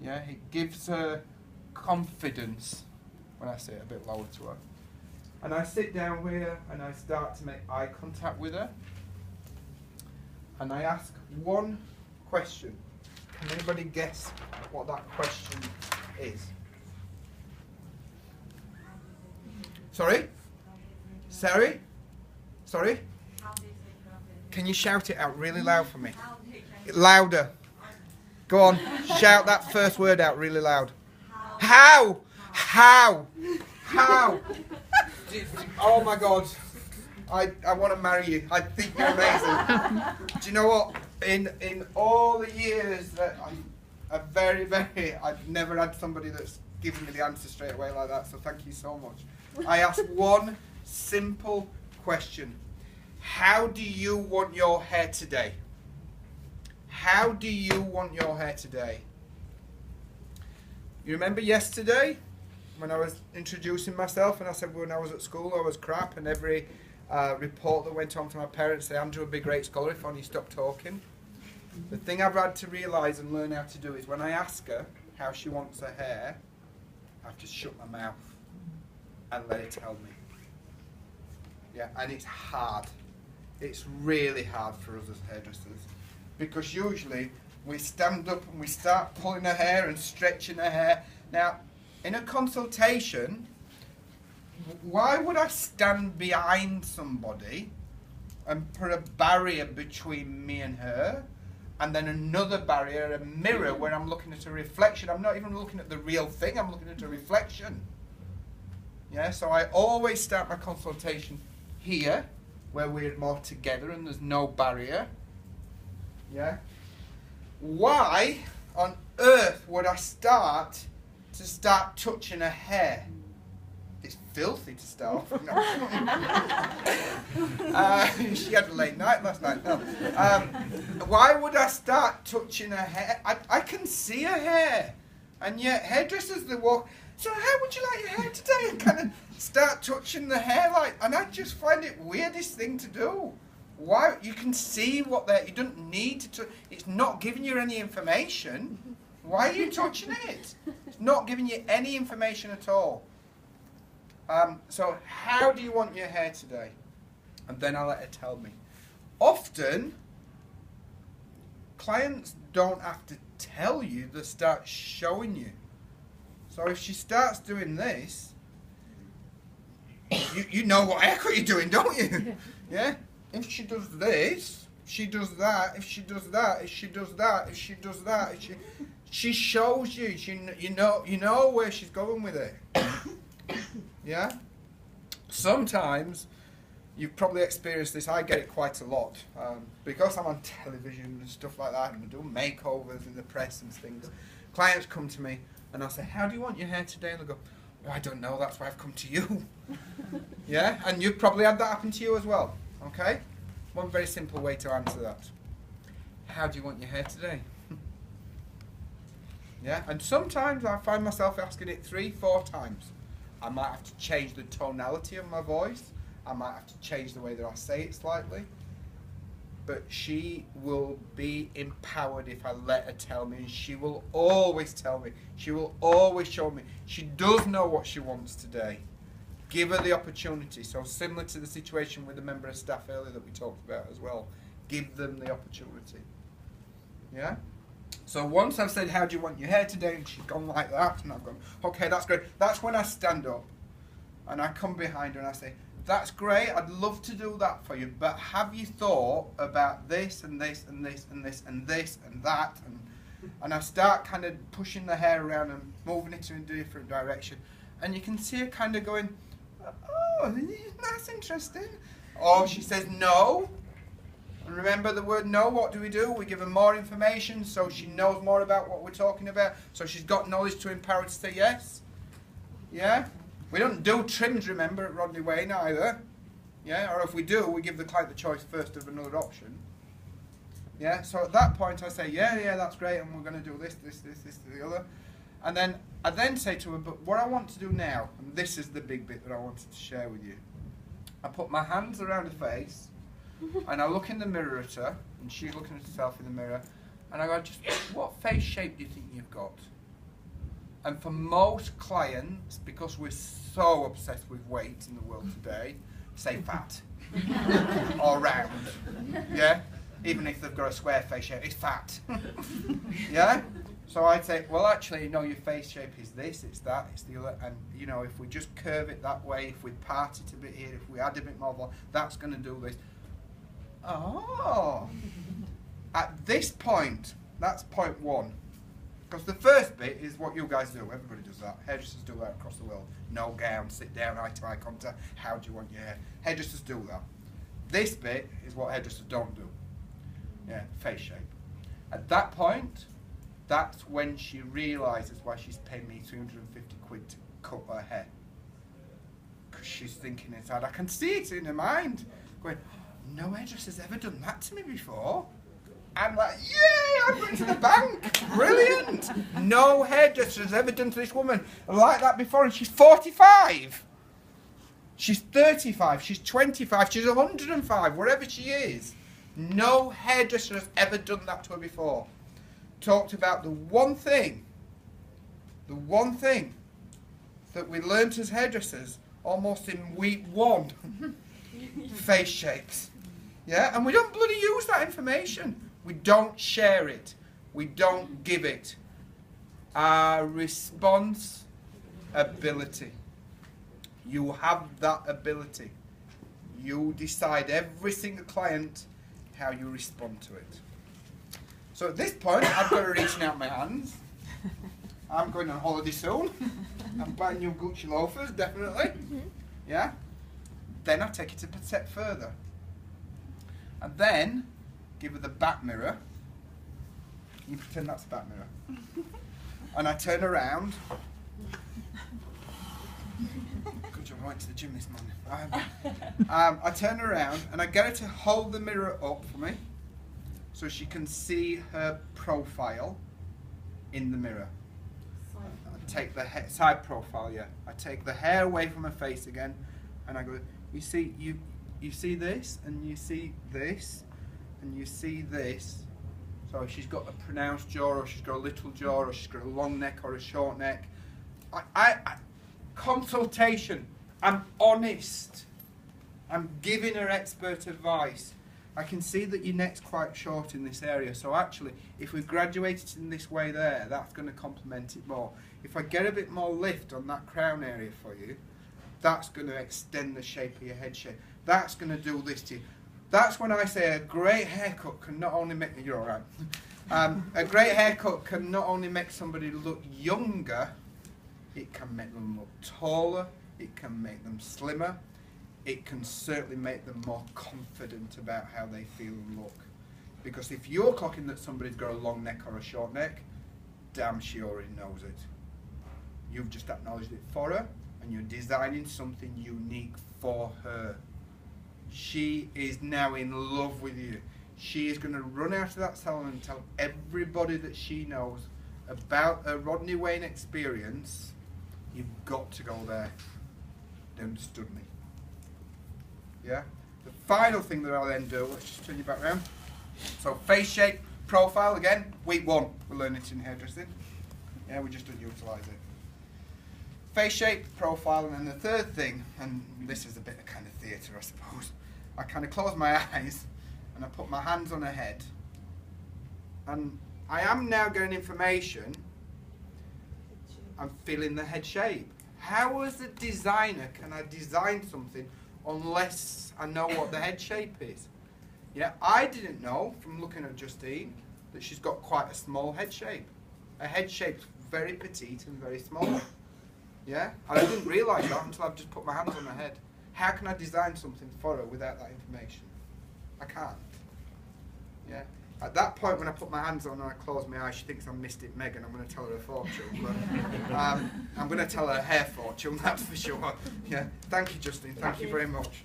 Yeah, it gives her confidence when I say it a bit lower to her. And I sit down with her and I start to make eye contact with her. And I ask one question. Can anybody guess what that question is? Sorry? Sorry? Sorry? Can you shout it out really loud for me? Louder. Go on, shout that first word out really loud. How? How? How? Oh my God. I want to marry you. I think you're amazing. Do you know what? In all the years that I've never had somebody that's given me the answer straight away like that, so thank you so much. I asked one simple question. How do you want your hair today? How do you want your hair today? You remember yesterday when I was introducing myself and I said when I was at school I was crap, and every report that went on to my parents said Andrew would be a great scholar if only he stopped talking. The thing I've had to realise and learn how to do is when I ask her how she wants her hair, I have to shut my mouth and let her tell me. Yeah, and it's hard. It's really hard for us as hairdressers, because usually we stand up and we start pulling her hair and stretching her hair. Now, in a consultation, why would I stand behind somebody and put a barrier between me and her, and then another barrier, a mirror, where I'm looking at a reflection? I'm not even looking at the real thing, I'm looking at a reflection. Yeah, so I always start my consultation here, where we're more together and there's no barrier. Yeah. Why on earth would I start touching her hair? It's filthy to start off. She had a late night last night. No. Why would I start touching her hair? I can see her hair, and yet hairdressers, they walk. So how would you like your hair today? And kind of start touching the hair, like, and I just find it weirdest thing to do. Why? You can see what they're. You don't need to. It's not giving you any information. Why are you touching it? It's not giving you any information at all. So how do you want your hair today? And then I'll let her tell me. Often, clients don't have to tell you; they start showing you. So if she starts doing this, you know what haircut you're doing, don't you? Yeah? If she does this, she does that, if she does that, if she does that, if she does that, if she shows you, you know where she's going with it. Yeah? Sometimes, you've probably experienced this, I get it quite a lot, because I'm on television and stuff like that, and I do makeovers in the press and things. Clients come to me, and I'll say, how do you want your hair today? And they'll go, oh, I don't know, that's why I've come to you. Yeah? And you've probably had that happen to you as well. Okay? One very simple way to answer that. How do you want your hair today? Yeah? And sometimes I find myself asking it 3-4 times. I might have to change the tonality of my voice. I might have to change the way that I say it slightly. But she will be empowered if I let her tell me, and she will always tell me. She will always show me. She does know what she wants today. Give her the opportunity. So similar to the situation with the member of staff earlier that we talked about as well. Give them the opportunity. Yeah? So once I've said, how do you want your hair today? And she's gone like that, and I've gone, okay, that's great. That's when I stand up and I come behind her and I say, that's great, I'd love to do that for you, but have you thought about this and this and this and this and this and that? And I start kind of pushing the hair around and moving it in a different direction. And you can see her kind of going, oh, that's interesting. Or she says no. And remember the word no, what do? We give her more information so she knows more about what we're talking about. So she's got knowledge to empower her to say yes. Yeah? We don't do trims, remember, at Rodney Wayne either. Yeah? Or if we do, we give the client the choice first of another option. Yeah? So at that point I say, yeah, that's great, and we're going to do this, the other. And then I then say to her, but what I want to do now, and this is the big bit that I wanted to share with you. I put my hands around her face, and I look in the mirror at her, and she's looking at herself in the mirror, and I go, just what face shape do you think you've got? And for most clients, because we're so obsessed with weight in the world today, say fat or round. Yeah? Even if they've got a square face shape, it's fat. Yeah? So I'd say, well, actually, no, your face shape is this, it's that, it's the other. And, you know, if we just curve it that way, if we part it a bit here, if we add a bit more volume, that's going to do this. Oh. At this point, that's point one. Because the first bit is what you guys do. Everybody does that. Hairdressers do that across the world. No gown, sit down, eye-to-eye contact. How do you want your hair? Hairdressers do that. This bit is what hairdressers don't do. Yeah, face shape. At that point, that's when she realises why she's paying me 350 quid to cut her hair. Because she's thinking inside, I can see it in her mind, going, no hairdresser's ever done that to me before. I'm like, yay, I'm going to the bank. Brilliant. No hairdresser has ever done to this woman like that before. And she's 45. She's 35. She's 25. She's 105. Wherever she is. No hairdresser has ever done that to her before. Talked about the one thing that we learnt as hairdressers almost in week 1. Face shapes. Yeah, and we don't bloody use that information. We don't share it. We don't give it. Our response ability. You have that ability. You decide every single client how you respond to it. So at this point, I've got her reaching out my hands. I'm going on holiday soon. I'm buying new Gucci loafers, definitely. Yeah. Then I take it a step further. And then give her the back mirror. You pretend that's a back mirror. And I turn around. Good job, I went to the gym this morning. I turn around and I get her to hold the mirror up for me so she can see her profile in the mirror. I take the side profile, yeah. I take the hair away from her face again and I go, you see this and you see this and you see this. So she's got a pronounced jaw or she's got a little jaw or she's got a long neck or a short neck. Consultation. I'm honest. I'm giving her expert advice. I can see that your neck's quite short in this area, so actually if we graduate it in this way there, that's going to complement it more. If I get a bit more lift on that crown area for you, that's going to extend the shape of your head shape. That's going to do this to you. That's when I say a great haircut can not only make... You're all right. A great haircut can not only make somebody look younger, it can make them look taller, it can make them slimmer, it can certainly make them more confident about how they feel and look. Because if you're clocking that somebody's got a long neck or a short neck, damn, she already knows it. You've just acknowledged it for her, and you're designing something unique for her. She is now in love with you. She is going to run out of that salon and tell everybody that she knows about a Rodney Wayne experience. You've got to go there. They understood me. Yeah? The final thing that I'll then do, let's just turn you back around. So face shape, profile again, week 1, we're learning it in hairdressing. Yeah, we just don't utilise it. Face shape, profile, and then the third thing, and this is a bit of kind of theatre I suppose, I kind of close my eyes and I put my hands on her head. And I am now getting information. I'm feeling the head shape. How as a designer can I design something unless I know what the head shape is? Yeah, I didn't know from looking at Justine that she's got quite a small head shape. Her head shape's very petite and very small. Yeah, and I didn't realise that until I've just put my hands on her head. How can I design something for her without that information? I can't. Yeah. At that point, when I put my hands on her and I close my eyes, she thinks I'm Mystic Meg and I'm going to tell her a fortune. But I'm going to tell her a hair fortune, that's for sure. Yeah. Thank you, Justine. Thank you very much.